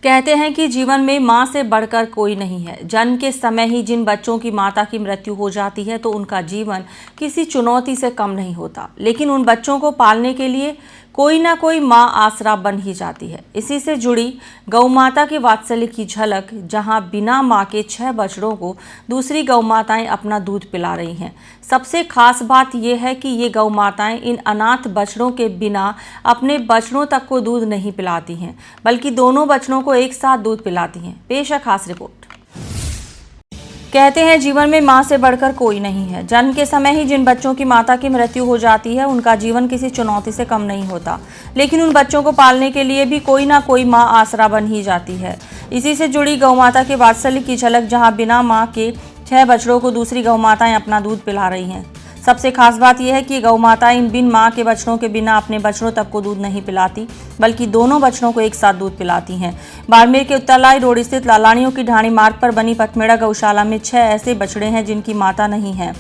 कहते हैं कि जीवन में मां से बढ़कर कोई नहीं है। जन्म के समय ही जिन बच्चों की माता की मृत्यु हो जाती है तो उनका जीवन किसी चुनौती से कम नहीं होता, लेकिन उन बच्चों को पालने के लिए कोई ना कोई मां आसरा बन ही जाती है। इसी से जुड़ी गौ माता के वात्सल्य की झलक, जहां बिना मां के 6 बछड़ों को दूसरी गौ माताएं अपना दूध पिला रही हैं। सबसे खास बात यह है कि ये गौ माताएं इन अनाथ बछड़ों के बिना अपने बछड़ों तक को दूध नहीं पिलाती हैं, बल्कि दोनों बछड़ों को एक साथ दूध पिलाती हैं। पेश है खास रिपोर्ट। कहते हैं जीवन में मां से बढ़कर कोई नहीं है। जन्म के समय ही जिन बच्चों की माता की मृत्यु हो जाती है उनका जीवन किसी चुनौती से कम नहीं होता, लेकिन उन बच्चों को पालने के लिए भी कोई ना कोई मां आसरा बन ही जाती है। इसी से जुड़ी गौ माता के वात्सल्य की झलक, जहां बिना मां के 6 बछड़ों को दूसरी गौ माताएं अपना दूध पिला रही हैं। सबसे खास बात यह है कि गौ माताएं इन बिन मां के बछड़ों के बिना अपने बछड़ों तक को दूध नहीं पिलाती, बल्कि दोनों बछड़ों को एक साथ दूध पिलाती हैं। बाड़मेर के उत्तरलाई रोड स्थित लालानियों की ढाणी मार्ग पर बनी पटमेड़ा गौशाला में 6 ऐसे बछड़े हैं जिनकी माता नहीं है।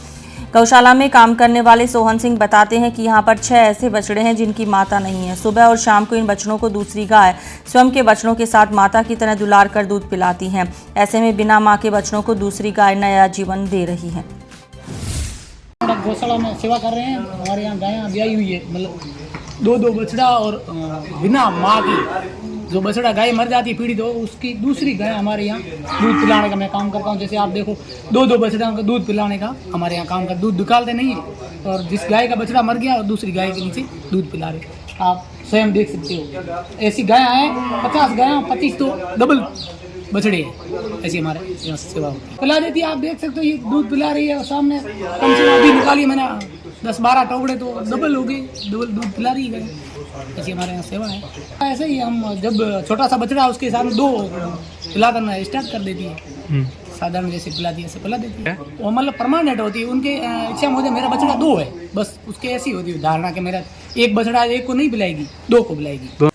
गौशाला में काम करने वाले सोहन सिंह बताते हैं कि यहाँ पर 6 ऐसे बछड़े हैं जिनकी माता नहीं है। सुबह और शाम को इन बछड़ों को दूसरी गाय स्वयं के बछड़ों के साथ माता की तरह दुलार कर दूध पिलाती हैं। ऐसे में बिना मां के बछड़ों को दूसरी गाय नया जीवन दे रही है। गौशाला में सेवा कर रहे हैं। हमारे यहाँ गायें ब्याई हुई है, मतलब 2 बछड़ा, और बिना माँ की जो बछड़ा गाय मर जाती है पीड़ित हो, उसकी दूसरी गाय हमारे यहाँ दूध पिलाने का मैं काम करता हूँ। जैसे आप देखो 2 बछड़ा का दूध पिलाने का हमारे यहाँ काम कर, दूध निकालते नहीं है, और जिस गाय का बछड़ा मर गया और दूसरी गाय के नीचे दूध पिला रहे, आप स्वयं देख सकते हो। ऐसी गाय हैं 50 गाय, 25 तो डबल बछड़े हैं। ऐसी हमारे यहाँ सेवा पिला देती है। आप देख सकते हो ये दूध पिला रही है, और सामने कम से कम अभी निकाली मैंने 10-12 टोकरे, तो डबल हो गए, डबल दूध पिला रही है। ऐसी हमारे यहाँ सेवा है। ऐसे ही हम जब छोटा सा बछड़ा उसके साथ 2 पिला करना स्टार्ट कर देती है। साधारण जैसे पिलाती है ऐसे पिला देती है। वो मतलब परमानेंट होती है। उनके इच्छा मुझे मेरा बछड़ा 2 है, बस उसके ऐसी होती है धारणा कि मेरा एक बछड़ा एक को नहीं पिलाएगी, 2 को पिलाएगी।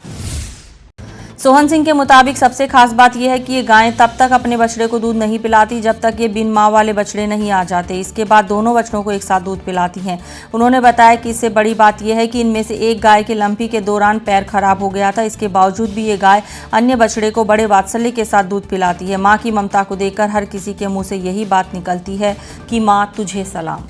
सोहन सिंह के मुताबिक सबसे खास बात यह है कि ये गायें तब तक अपने बछड़े को दूध नहीं पिलाती जब तक ये बिन मां वाले बछड़े नहीं आ जाते। इसके बाद दोनों बछड़ों को एक साथ दूध पिलाती हैं। उन्होंने बताया कि इससे बड़ी बात यह है कि इनमें से एक गाय के लंपी के दौरान पैर खराब हो गया था। इसके बावजूद भी ये गाय अन्य बछड़े को बड़े वात्सल्य के साथ दूध पिलाती है। माँ की ममता को देखकर हर किसी के मुँह से यही बात निकलती है कि माँ तुझे सलाम।